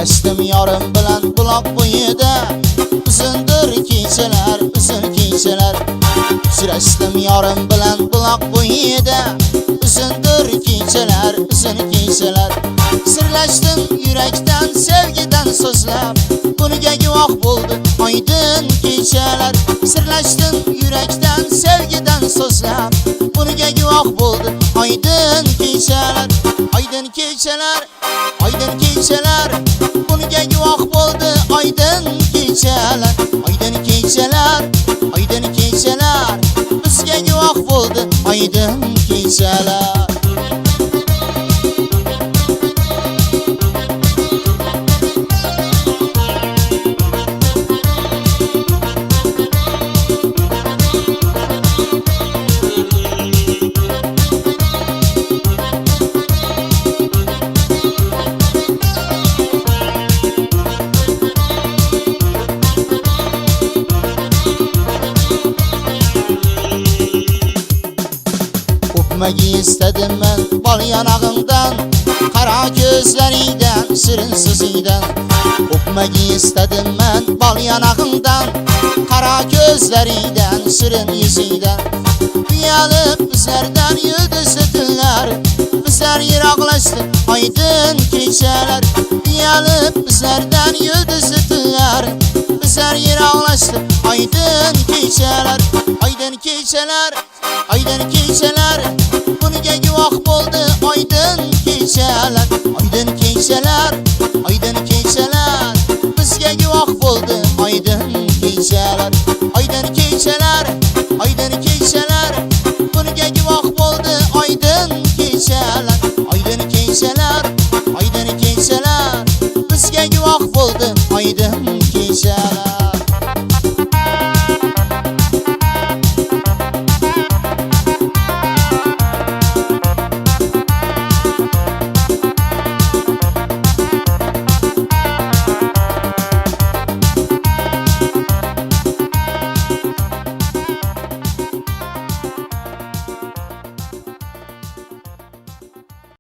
Sürəşdim yarım bilan bulaq boyida, uzundur kechalar, uzun kechalar. Sürəşdim yarım bilan bulaq boyida, uzundur kechalar, uzun kechalar. Sirləşdim yürekdən, sevgiden sözlab, bunga guvoh bo'ldi aydın kechalar. Sirləşdim yürekdən, sevgiden sözlab, bunga guvoh bo'ldi aydın kechalar. Aydın kechalar, aydın kechalar, bunga guvoh bo'ldi aydın kechalar. Aydın kechalar, aydın kechalar, bizga guvoh bo'ldi aydın kechalar. Öpmegi istedim ben bal yanağından, kara gözlerinden, şirin sözünden. Öpmegi istedim ben bal yanağından, kara gözlerinden, şirin yüzünden. Uyalıp bizlerden yıldızlı günler, bizler yıraklaştı aydın kechalar. Uyalıp bizlerden yıldızlı günler, bizler yıraklaştı aydın kechalar. Aydın kechalar, aydın kechalar, bunga guvoh bo'ldi aydın kechalar. Aydın kechalar,